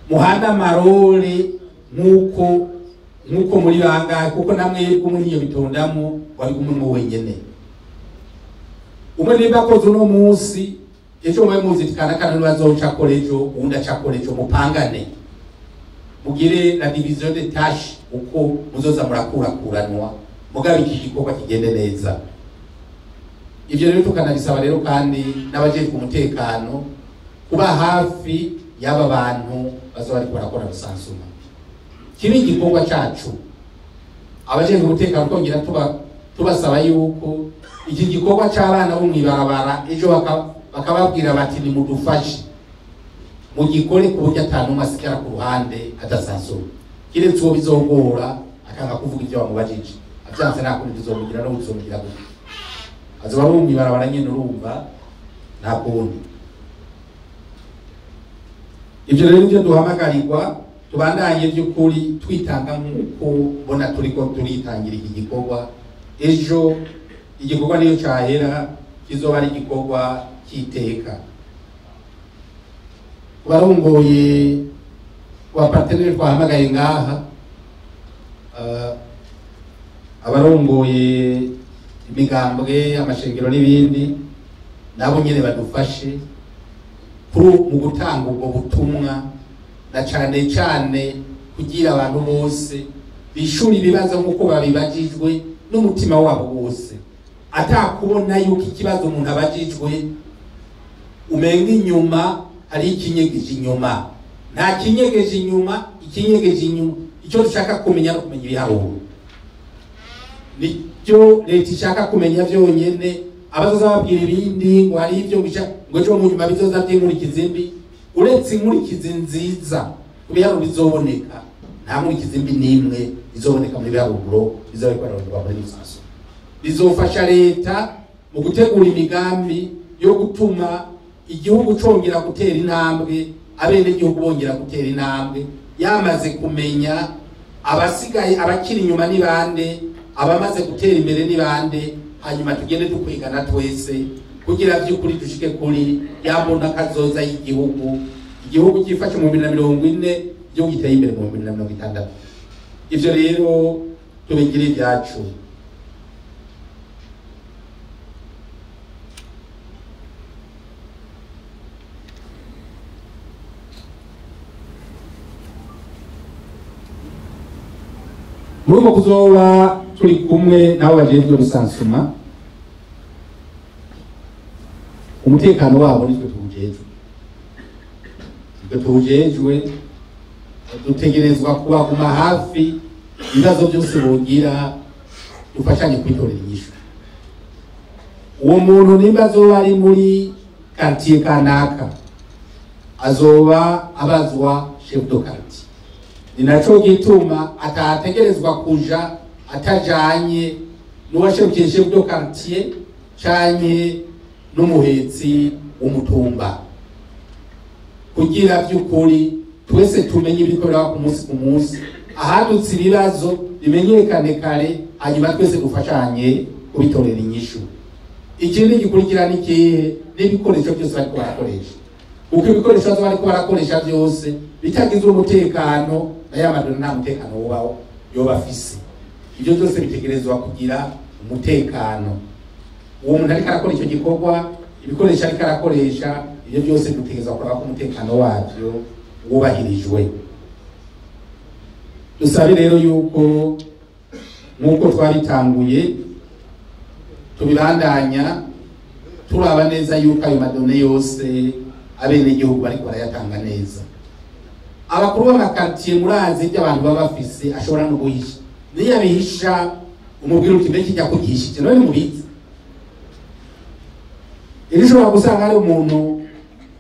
muhanda marole nkuko muri banga kuko namwe kumwe niyo bitondamo wari kumwe wenyene umwe nimba koze uno munsi ejo mwe muzi tikana bazoca kolejo unda cha kolejo mupangane mugire na division de tâche uko muzoza murakuranwa mugabe iki gikorwa kigende neza. Ivyo rero tukanabisaba rero kandi n'abajeje ku mutekano kuba hafi y'aba bantu bazoba ari kurakora Rusansuma. Kibi gikorwa cyacu abajeje ku mutekano kongera tubasaba yuko iki gikorwa cy'abana bo mwibarabara ejo bakababwira bati ni mudufashe mugikore ku buryo atanu masikara ku ruhande adasansura kiretse uwo bizogora akanga kuvuga ibyo bamubajije avyanse nakuri bizomugira no bizomugira gute azoba bo mwibarabara nyene urumva nta kundi. Ibyo rero nivyo duhamagarirwa tubandanye by'ukuri twitanga nk'uko bona turiko turitangira iki gikorwa ejo igikorwa niyo cyahera kizoba ari igikorwa cy'iteka. Barongoye wa partenaire twahamagaye ngaha abarongoye imigambwe amashengero n'ibindi nabo nyene badufashe mu gutanga ubwo butumwa na cyane kugira abantu bose bishuri ibibazo nk'uko babibajijwe n'umutima wabo wose atakubona yuko ikibazo umuntu abajijwe umenga inyuma hari ikinyegeje inyuma. Nta kinyegeje inyuma, ikinyegeje inyuma icyo dushaka kumenya no kumenya ibiharuro. Nicyo leta ishaka kumenya byonyene, abazoza babwira ibindi ngo hari ibyo ngo cyo mu nyuma bizoza by'inkurikizi mbi, uretse inkurikizi nziza ibiharuro bizoboneka. Nta nkurikizi mbi nimwe izoboneka muri biharuro bizobikorerwa muri rusanzwe. Bizofasha leta mu gutegura imigambi yo gutuma igihugu congera gutera intambwe, abene igihugu bongera gutera intambwe, yamaze kumenya abasigaye abakiri inyuma ni bande, abamaze gutera imbere ni bande, hanyuma tugende dukwigana twese kugira by'ukuri dushike kuri yambona kazoza igihugu cyifashe mu 2040, igihugu giteye imbere mu 2060. Ivyo rero tubigire ibyacu. Murimo kuzoba turi kumwe nabo bajejwe rusansuma, umutekano wabo nitwe tuwujejwe, dutegerezwa kubaguma hafi, ibibazo byose bogira dufashanye kwitorera inyishu. Uwo muntu nimba azoba ari muri quartier kanaka, azoba abazwa chef de quartier. Ni naco gituma atategerezwa kuja atajanye n'uwasherukiye chef de quartier canke n'umuhetsi w'umutumba, kugira by'ukuri twese tumenye ibikorera ku munsi ahadutse ibibazo bimenyekane kare, hanyuma twese dufashanye kubitorera inyishu. Ikindi gikurikirana ikihe n'ibikoresho byose bariko barakoresha, uko ibikoresho bariko barakoresha byose bitagize umutekano, aya madonna nta mutekano wobaho yoba afise. Ibyo byose bitegerezwa kugira umutekano. Uwo muntu ariko arakora icyo gikorwa, ibikoresho ariko arakoresha, ibyo byose dutegerezwa kuraba ko umutekano wabyo wubahirijwe. Dusabe rero yuko nk'uko twabitanguye tubibandanya turaba neza yuko ayo madone yose abene igihugu bariko barayatanga neza. Abakuru b'amakartier murazi ibyo abantu baba bafise ashobora no guhisha, niyo abihisha umubwira uti mbeki jya kugihishije none mubizi. Irishobora gusanga ari umuntu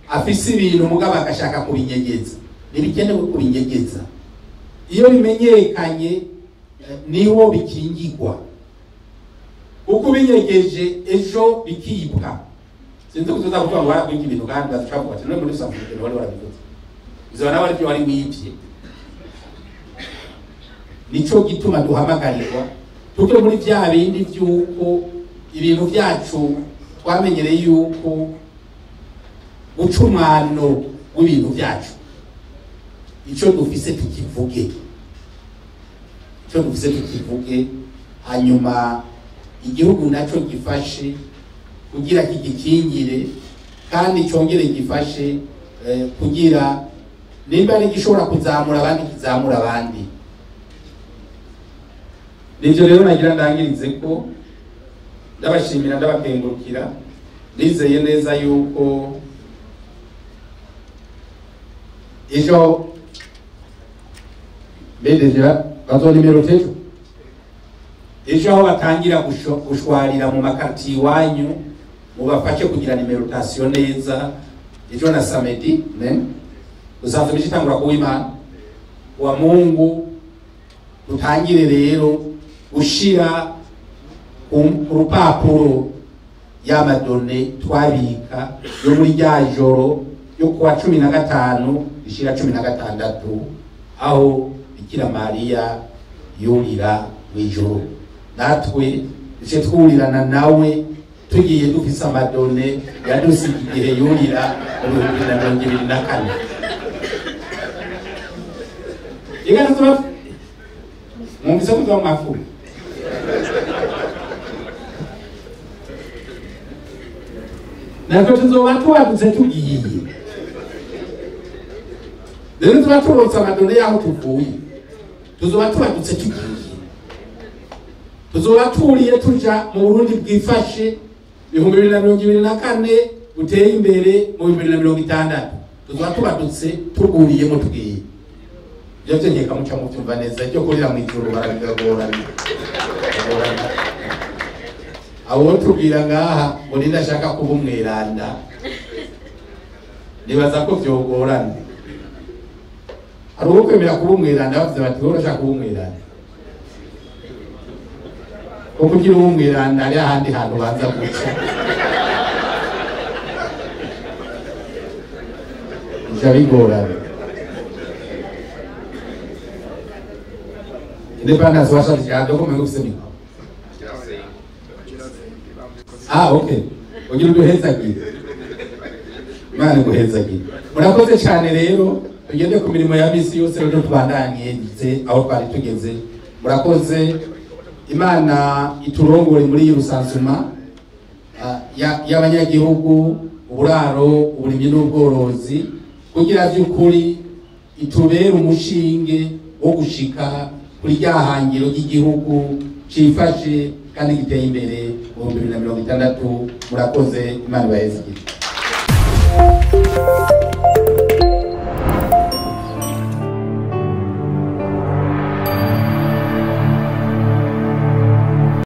afise ibintu mugabo agashaka kubinyegeza, nibikenewe kubinyegeza. Iyo bimenyekanye niho bikingirwa, uko binyegeje ejo bikibwa. Sinzi kuzoza kuvuga ngo warakwinga ibintu kandi bazacavuga ati none muri rusanzwe wari warabivuze, bizona wari byo wari wibye. Nico gituma duhamagarirwa tuke muri bya bindi by'uko ibintu byacu twamenyereye yuko gucumano w'ibintu byacu, icyo dufise tukivuge, hanyuma igihugu naco gifashe kugira kigikingire, kandi cyongere gifashe kugira nimba ari gishobora kuzamura abandi kizamura abandi. Nivyo rero nagira ndangirize ko ndabashimira ndabakengurukira, nizeye neza yuko ejo bedeja bazo nimero tejo ejo aho batangira gushwarira mu makarti iwanyu mubafashe kugira numerotation neza. Ejo na samedi usanzwe bishitangura kuwimana wa Mungu, utangire rero ushira urupapuro y'amadone twabika yo muri rya joro yo kuwa 15 ishira 16 aho Bikira Mariya yurira mwijoro, natwe duce twurirana nawe tugiye dufise amadone yadusiga igihe yurira mu 2024. Igana tuba mwumvise kuva mafu natwe tuzoba tuwadutse tugiye rero tuba turotsa amadone yaho tuvuye, tuzoba tuwadutse tugiye, tuzoba turiye tuja mu Burundi bwifashe 2024 uteye imbere mu 2060 tuzoba tubadutse tuguriyemo tugiye ibyo byo nkeka muca mubyumva neza cyo kurira mu ijuru barabigagorana abo tubwira ngaha ngo ndashaka kuba umweranda nibaza ko byogorana hari uwo kwemera kuba umweranda bavuze bati wowe urashaka kuba umweranda kuko ugira uwo umweranda ari ahandi hantu banza guca bijya bigorana independence washatse cyane ko mwe gufise mikoro okay ugira uduhezagira Imana guhezagira murakoze cyane rero tugende ku mirimo ya misi yose rero tubandanye ndetse aho twari tugeze murakoze Imana iturongore muri iyi rusansuma y'abanyagihugu uburaro uburimyi n'ubworozi kugira by'ukuri itubere umushinge wo gushika kuri ryahangiro ry'igihugu cifashe kandi giteye imbere mu 2060 murakoze Imana ibahezagira